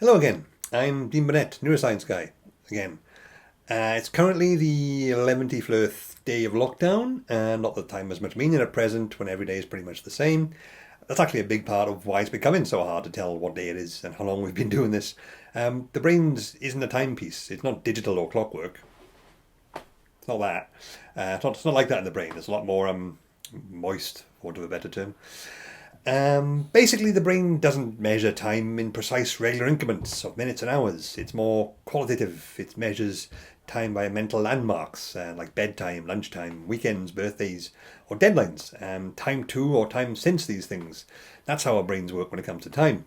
Hello again, I'm Dean Burnett, neuroscience guy, again. It's currently the 11th day of lockdown, and not that time has much meaning at present when every day is pretty much the same. That's actually a big part of why it's becoming so hard to tell what day it is and how long we've been doing this. The brain isn't a timepiece, it's not digital or clockwork. It's not that. It's not like that in the brain, it's a lot more moist, for want of a better term. Basically, the brain doesn't measure time in precise regular increments of minutes and hours. It's more qualitative. It measures time by mental landmarks like bedtime, lunchtime, weekends, birthdays, or deadlines, time to or time since these things. That's how our brains work when it comes to time.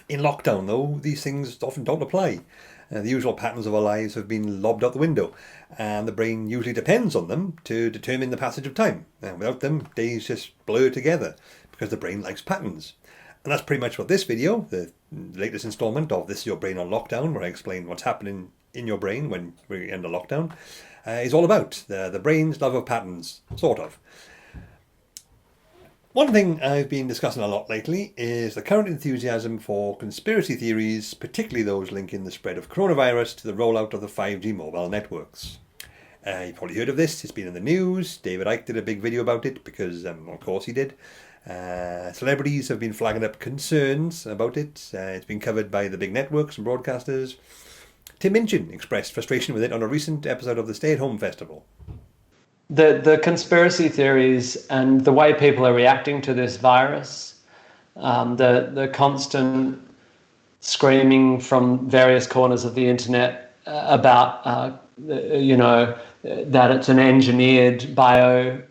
In lockdown, though, these things often don't apply. The usual patterns of our lives have been lobbed out the window, and the brain usually depends on them to determine the passage of time. And without them, days just blur together, because the brain likes patterns. And that's pretty much what this video, the latest installment of This Is Your Brain on Lockdown, where I explain what's happening in your brain when we're under lockdown, is all about. The brain's love of patterns, sort of. One thing I've been discussing a lot lately is the current enthusiasm for conspiracy theories, particularly those linking the spread of coronavirus to the rollout of the 5G mobile networks. You've probably heard of this, it's been in the news. David Icke did a big video about it because, of course he did. Celebrities have been flagging up concerns about it. It's been covered by the big networks and broadcasters. Tim Minchin expressed frustration with it on a recent episode of the Stay at Home Festival. The conspiracy theories and the way people are reacting to this virus, the constant screaming from various corners of the internet about, that it's an engineered bio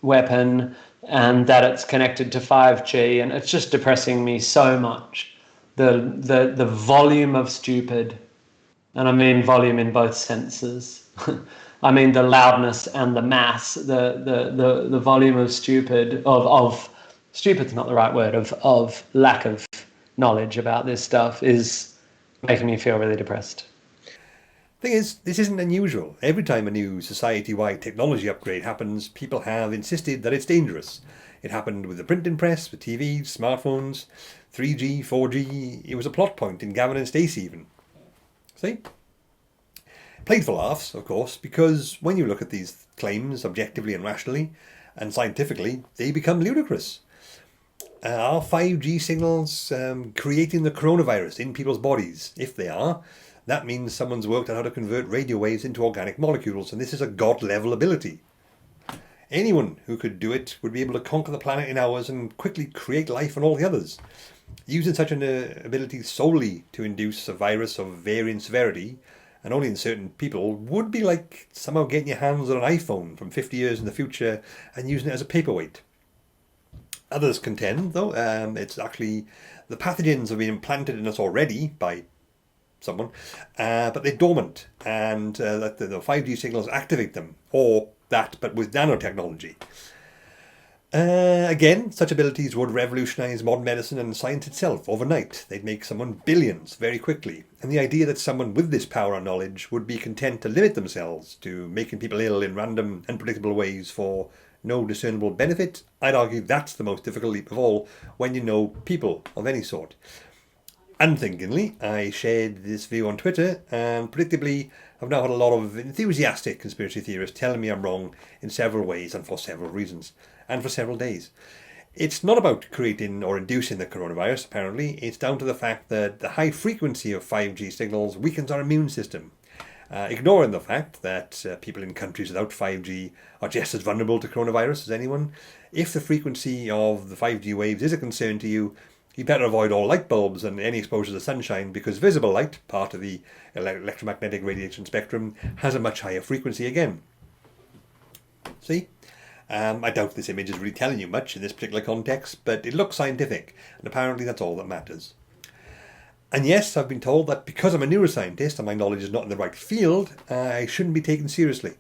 weapon and that it's connected to 5G, and it's just depressing me so much. The volume of stupid, and I mean volume in both senses. I mean the loudness and the mass, the volume of stupid's not the right word, of lack of knowledge about this stuff is making me feel really depressed. Thing is, this isn't unusual. Every time a new society-wide technology upgrade happens, people have insisted that it's dangerous. It happened with the printing press, with TVs, smartphones, 3G, 4G. It was a plot point in Gavin and Stacey even. See? Played for laughs, of course, because when you look at these claims objectively and rationally, and scientifically, they become ludicrous. Are 5G signals creating the coronavirus in people's bodies? If they are, that means someone's worked out how to convert radio waves into organic molecules, and this is a god-level ability. Anyone who could do it would be able to conquer the planet in hours and quickly create life on all the others. Using such an ability solely to induce a virus of varying severity, and only in certain people, would be like somehow getting your hands on an iPhone from 50 years in the future and using it as a paperweight. Others contend, though, it's actually the pathogens have been implanted in us already by someone, but they're dormant, and that the 5G signals activate them, or that, but with nanotechnology. Again, such abilities would revolutionise modern medicine and science itself overnight. They'd make someone billions very quickly. And the idea that someone with this power or knowledge would be content to limit themselves to making people ill in random, unpredictable ways for no discernible benefit, I'd argue that's the most difficult leap of all when you know people of any sort. Unthinkingly, I shared this view on Twitter, and predictably I've now had a lot of enthusiastic conspiracy theorists telling me I'm wrong in several ways and for several reasons, and for several days. It's not about creating or inducing the coronavirus, apparently. It's down to the fact that the high frequency of 5G signals weakens our immune system. Ignoring the fact that people in countries without 5G are just as vulnerable to coronavirus as anyone, if the frequency of the 5G waves is a concern to you, you better avoid all light bulbs and any exposure to sunshine, because visible light, part of the electromagnetic radiation spectrum, has a much higher frequency again. See? I doubt this image is really telling you much in this particular context, but it looks scientific, and apparently that's all that matters. And yes, I've been told that because I'm a neuroscientist and my knowledge is not in the right field, I shouldn't be taken seriously,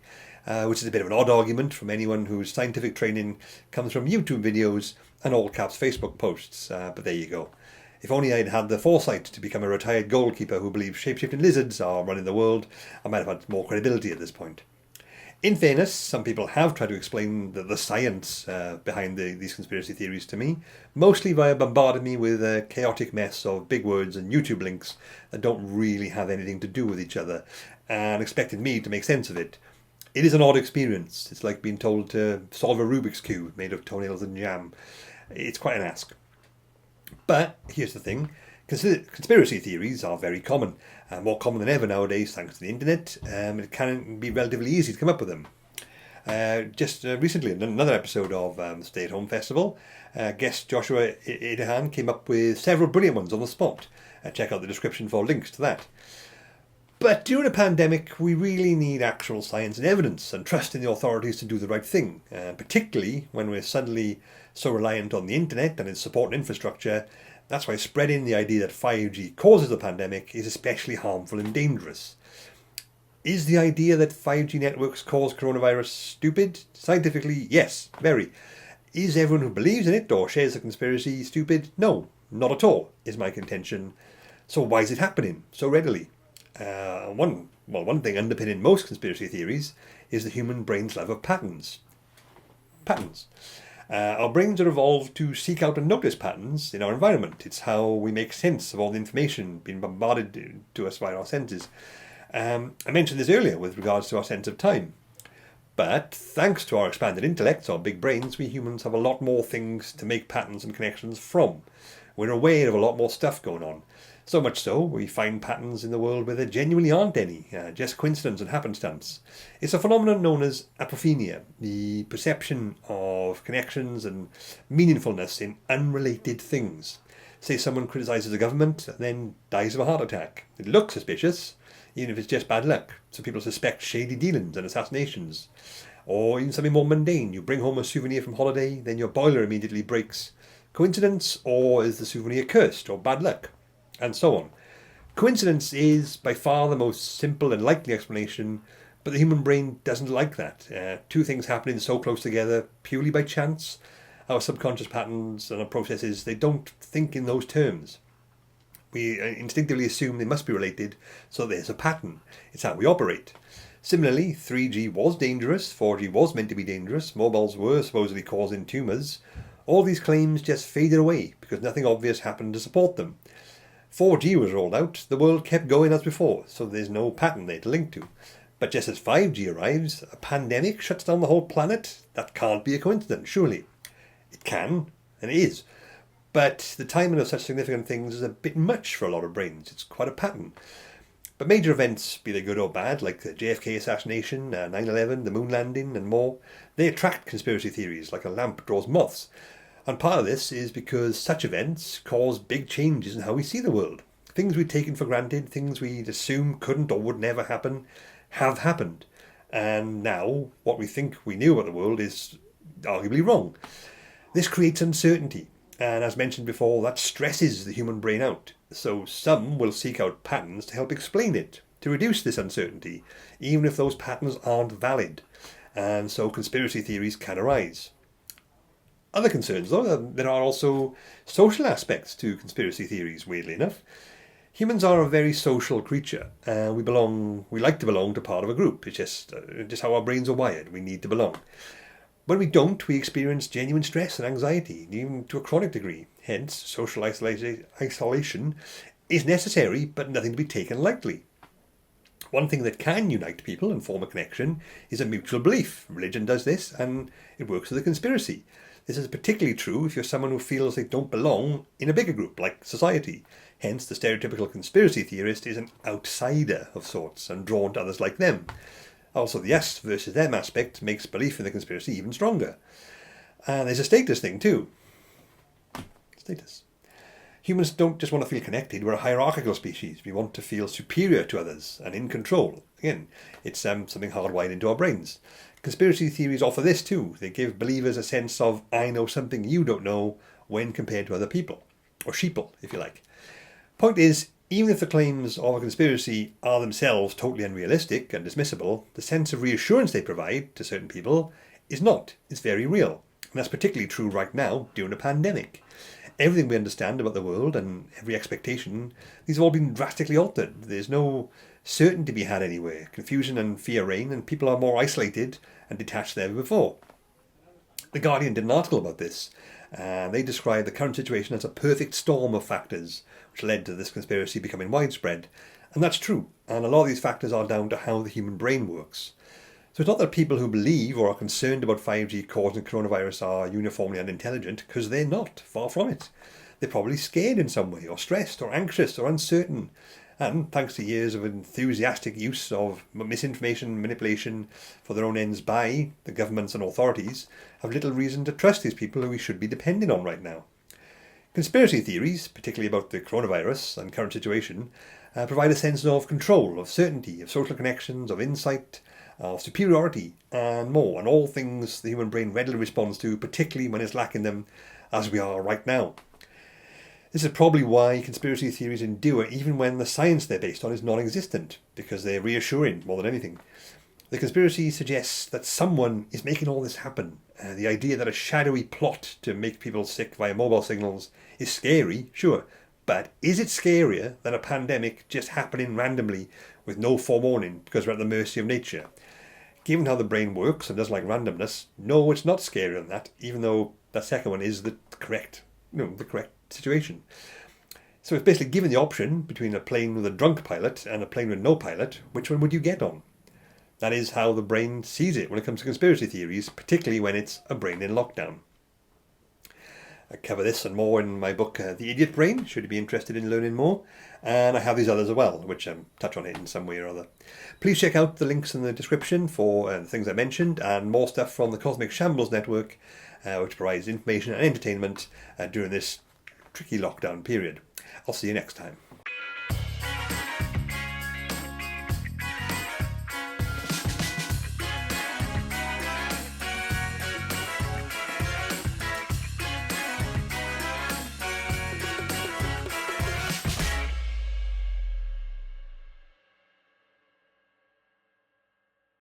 which is a bit of an odd argument from anyone whose scientific training comes from YouTube videos and all-caps Facebook posts, but there you go. If only I'd had the foresight to become a retired goalkeeper who believes shape-shifting lizards are running the world, I might have had more credibility at this point. In fairness, some people have tried to explain the science behind these conspiracy theories to me, mostly via bombarding me with a chaotic mess of big words and YouTube links that don't really have anything to do with each other, and expected me to make sense of it. It is an odd experience. It's like being told to solve a Rubik's Cube made of toenails and jam. It's quite an ask. But here's the thing. Conspiracy theories are very common, more common than ever nowadays thanks to the internet. It can be relatively easy to come up with them. Just recently, in another episode of the Stay at Home Festival, guest Joshua Idahan came up with several brilliant ones on the spot. Check out the description for links to that. But during a pandemic, we really need actual science and evidence and trust in the authorities to do the right thing, particularly when we're suddenly so reliant on the internet and its support and infrastructure. That's why spreading the idea that 5G causes the pandemic is especially harmful and dangerous. Is the idea that 5G networks cause coronavirus stupid? Scientifically, yes, very. Is everyone who believes in it or shares the conspiracy stupid? No, not at all, is my contention. So why is it happening so readily? One thing underpinning most conspiracy theories is the human brain's love of patterns. Patterns. Our brains are evolved to seek out and notice patterns in our environment. It's how we make sense of all the information being bombarded to us by our senses. I mentioned this earlier with regards to our sense of time. But thanks to our expanded intellects, our big brains, we humans have a lot more things to make patterns and connections from. We're aware of a lot more stuff going on. So much so, we find patterns in the world where there genuinely aren't any, just coincidence and happenstance. It's a phenomenon known as apophenia, the perception of connections and meaningfulness in unrelated things. Say someone criticises the government and then dies of a heart attack. It looks suspicious, even if it's just bad luck. So people suspect shady dealings and assassinations. Or even something more mundane. You bring home a souvenir from holiday, then your boiler immediately breaks. Coincidence, or is the souvenir cursed or bad luck? And so on. Coincidence is by far the most simple and likely explanation, but the human brain doesn't like that. Two things happening so close together purely by chance. Our subconscious patterns and our processes, they don't think in those terms. We instinctively assume they must be related, so there's a pattern. It's how we operate. Similarly, 3G was dangerous, 4G was meant to be dangerous, mobiles were supposedly causing tumours. All these claims just faded away because nothing obvious happened to support them. 4G was rolled out, the world kept going as before, so there's no pattern there to link to. But just as 5G arrives, a pandemic shuts down the whole planet. That can't be a coincidence, surely. It can, and it is. But the timing of such significant things is a bit much for a lot of brains. It's quite a pattern. But major events, be they good or bad, like the JFK assassination, 9/11, the moon landing, and more, they attract conspiracy theories like a lamp draws moths. And part of this is because such events cause big changes in how we see the world. Things we'd taken for granted, things we'd assume couldn't or would never happen, have happened. And now, what we think we knew about the world is arguably wrong. This creates uncertainty. And as mentioned before, that stresses the human brain out. So some will seek out patterns to help explain it, to reduce this uncertainty, even if those patterns aren't valid. And so conspiracy theories can arise. Other concerns, though, there are also social aspects to conspiracy theories, weirdly enough. Humans are a very social creature. We like to belong to part of a group. It's just how our brains are wired. We need to belong. When we don't, we experience genuine stress and anxiety, even to a chronic degree. Hence, social isolation is necessary, but nothing to be taken lightly. One thing that can unite people and form a connection is a mutual belief. Religion does this, and it works with a conspiracy. This is particularly true if you're someone who feels they don't belong in a bigger group, like society. Hence, the stereotypical conspiracy theorist is an outsider of sorts and drawn to others like them. Also, the us versus them aspect makes belief in the conspiracy even stronger. And there's a status thing too. Status. Humans don't just want to feel connected, we're a hierarchical species. We want to feel superior to others and in control. Again, it's something hardwired into our brains. Conspiracy theories offer this too. They give believers a sense of, I know something you don't know, when compared to other people. Or sheeple, if you like. Point is, even if the claims of a conspiracy are themselves totally unrealistic and dismissible, the sense of reassurance they provide to certain people is not. It's very real. And that's particularly true right now during a pandemic. Everything we understand about the world and every expectation, these have all been drastically altered. There's no certain to be had anywhere. Confusion and fear reign, and people are more isolated and detached than ever before. The Guardian did an article about this, and they described the current situation as a perfect storm of factors which led to this conspiracy becoming widespread. And that's true, and a lot of these factors are down to how the human brain works. So it's not that people who believe or are concerned about 5G causing coronavirus are uniformly unintelligent, because they're not, far from it. They're probably scared in some way, or stressed, or anxious, or uncertain. And thanks to years of enthusiastic use of misinformation manipulation for their own ends by the governments and authorities, have little reason to trust these people who we should be depending on right now. Conspiracy theories, particularly about the coronavirus and current situation, provide a sense of control, of certainty, of social connections, of insight, of superiority, and more, and all things the human brain readily responds to, particularly when it's lacking them, as we are right now. This is probably why conspiracy theories endure even when the science they're based on is non-existent, because they're reassuring more than anything. The conspiracy suggests that someone is making all this happen. The idea that a shadowy plot to make people sick via mobile signals is scary, sure, but is it scarier than a pandemic just happening randomly with no forewarning because we're at the mercy of nature? Given how the brain works and doesn't like randomness, no, it's not scarier than that, even though that second one is the correct situation. So it's basically given the option between a plane with a drunk pilot and a plane with no pilot, which one would you get on? That is how the brain sees it when it comes to conspiracy theories, particularly when it's a brain in lockdown. I cover this and more in my book, The Idiot Brain, should you be interested in learning more. And I have these others as well, which touch on it in some way or other. Please check out the links in the description for the things I mentioned, and more stuff from the Cosmic Shambles Network, which provides information and entertainment during this tricky lockdown period. I'll see you next time.